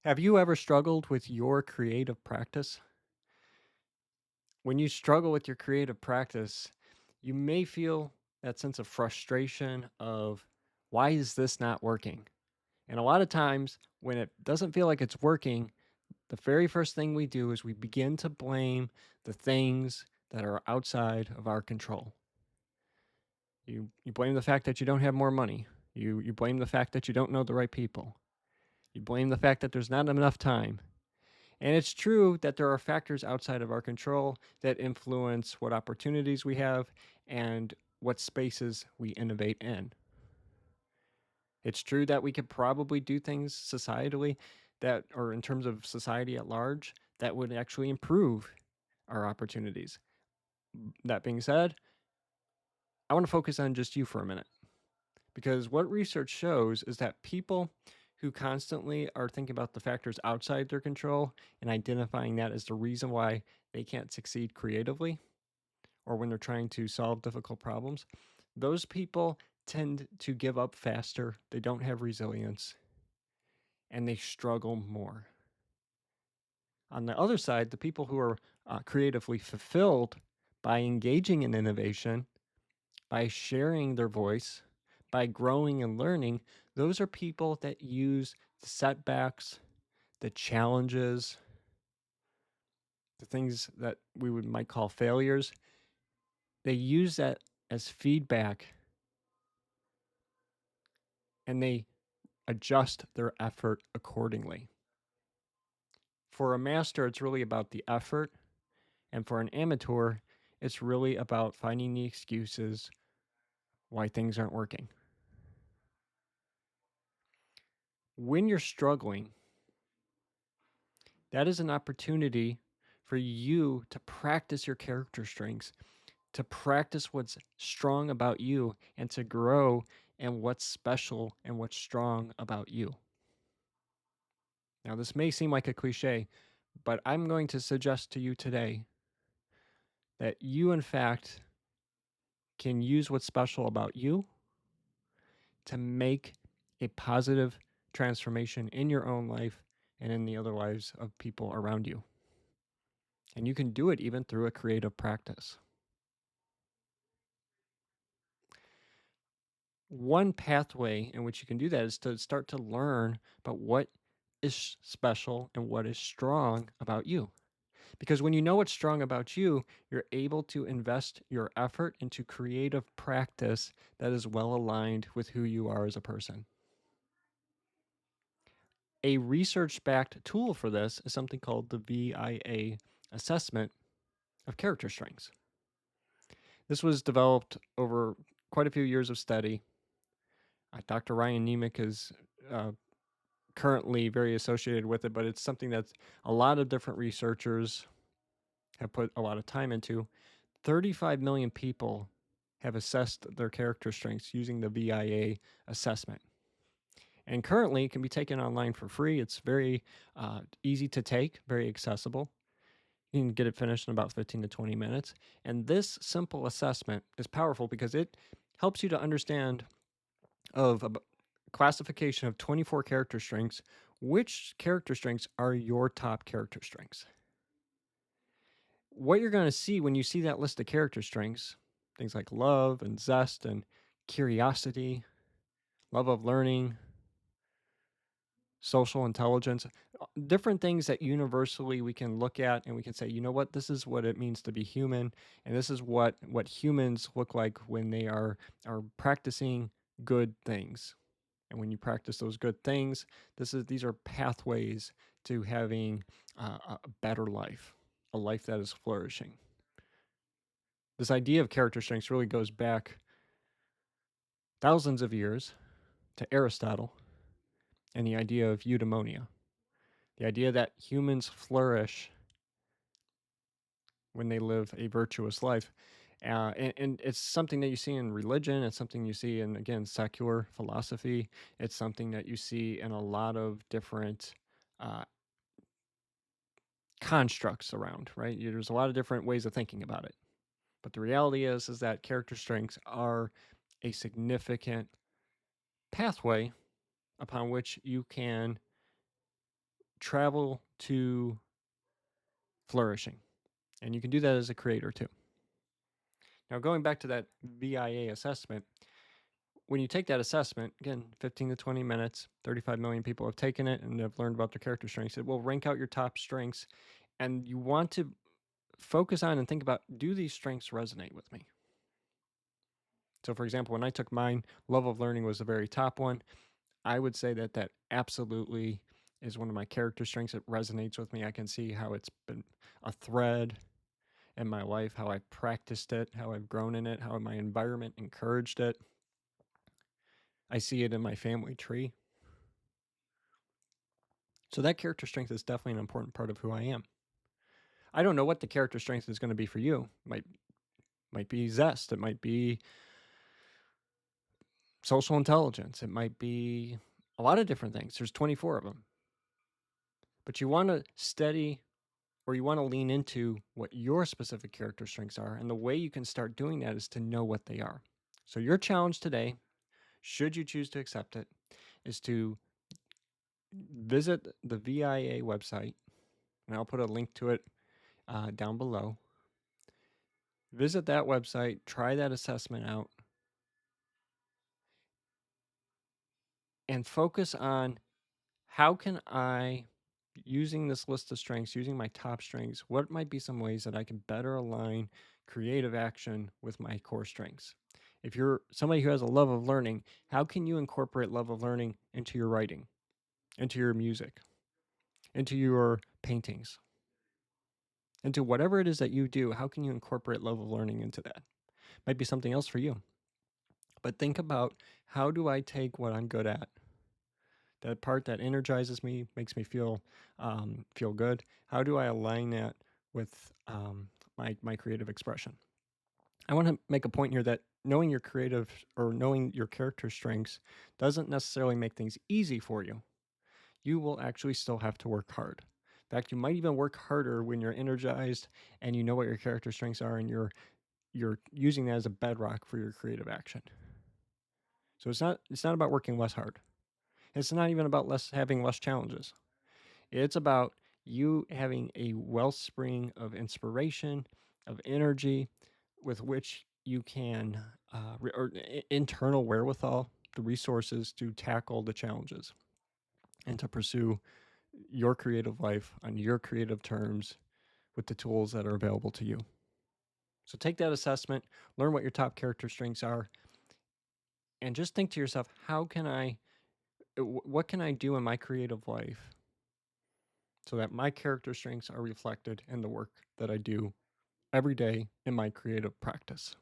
Have you ever struggled with your creative practice? When you struggle with your creative practice, you may feel that sense of frustration of why is this not working? And a lot of times when it doesn't feel like it's working, the very first thing we do is we begin to blame the things that are outside of our control. You blame the fact that you don't have more money. You blame the fact that you don't know the right people. You blame the fact that there's not enough time. And it's true that there are factors outside of our control that influence what opportunities we have and what spaces we innovate in. It's true that we could probably do things societally that, or in terms of society at large, that would actually improve our opportunities. That being said, I want to focus on just you for a minute because what research shows is that people who constantly are thinking about the factors outside their control and identifying that as the reason why they can't succeed creatively or when they're trying to solve difficult problems, those people tend to give up faster. They don't have resilience and they struggle more. On the other side, the people who are creatively fulfilled by engaging in innovation, by sharing their voice, by growing and learning, those are people that use the setbacks, the challenges, the things that we would might call failures. They use that as feedback and they adjust their effort accordingly. For a master, it's really about the effort, and for an amateur, it's really about finding the excuses why things aren't working. When you're struggling, that is an opportunity for you to practice your character strengths, to practice what's strong about you, and to grow in what's special and what's strong about you. Now, this may seem like a cliche, but I'm going to suggest to you today that you, in fact, can use what's special about you to make a positive transformation in your own life and in the other lives of people around you. And you can do it even through a creative practice. One pathway in which you can do that is to start to learn about what is special and what is strong about you. Because when you know what's strong about you, you're able to invest your effort into creative practice that is well aligned with who you are as a person. A research backed tool for this is something called the VIA assessment of character strengths. This was developed over quite a few years of study. Dr. Ryan Nemec is uh, currently very associated with it, but it's something that a lot of different researchers have put a lot of time into. 35 million people have assessed their character strengths using the VIA assessment. And currently, it can be taken online for free. It's very easy to take, very accessible. You can get it finished in about 15 to 20 minutes. And this simple assessment is powerful because it helps you to understand of a classification of 24 character strengths, which character strengths are your top character strengths. What you're going to see when you see that list of character strengths, things like love and zest and curiosity, love of learning, social intelligence, different things that universally we can look at and we can say, you know what, this is what it means to be human, and this is what humans look like when they are practicing good things. And when you practice those good things, these are pathways to having a better life, a life that is flourishing. This idea of character strengths really goes back thousands of years to Aristotle and the idea of eudaimonia, the idea that humans flourish when they live a virtuous life. And it's something that you see in religion. It's something you see in, again, secular philosophy. It's something that you see in a lot of different uh, constructs around, right? There's a lot of different ways of thinking about it. But the reality is that character strengths are a significant pathway upon which you can travel to flourishing. And you can do that as a creator too. Now, going back to that VIA assessment, when you take that assessment, again, 15 to 20 minutes, 35 million people have taken it and have learned about their character strengths. It will rank out your top strengths. And you want to focus on and think about, do these strengths resonate with me? So, for example, when I took mine, love of learning was the very top one. I would say that that absolutely is one of my character strengths. It resonates with me. I can see how it's been a thread in my life, how I practiced it, how I've grown in it, how my environment encouraged it. I see it in my family tree. So that character strength is definitely an important part of who I am. I don't know what the character strength is going to be for you. Might be zest. It might be social intelligence. It might be a lot of different things. There's 24 of them. But you want to steady or you want to lean into what your specific character strengths are. And the way you can start doing that is to know what they are. So your challenge today, should you choose to accept it, is to visit the VIA website, and I'll put a link to it down below. Visit that website, try that assessment out, and focus on how can I, using this list of strengths, using my top strengths, what might be some ways that I can better align creative action with my core strengths? If you're somebody who has a love of learning, how can you incorporate love of learning into your writing, into your music, into your paintings, into whatever it is that you do? How can you incorporate love of learning into that? Might be something else for you. But think about, how do I take what I'm good at, that part that energizes me, makes me feel good? How do I align that with my creative expression? I want to make a point here that knowing your creative or knowing your character strengths doesn't necessarily make things easy for you. You will actually still have to work hard. In fact, you might even work harder when you're energized and you know what your character strengths are, and you're using that as a bedrock for your creative action. So it's not about working less hard. It's not even about having less challenges. It's about you having a wellspring of inspiration, of energy, with which you can, internal wherewithal, the resources to tackle the challenges and to pursue your creative life on your creative terms with the tools that are available to you. So take that assessment, learn what your top character strengths are, and just think to yourself, what can I do in my creative life so that my character strengths are reflected in the work that I do every day in my creative practice?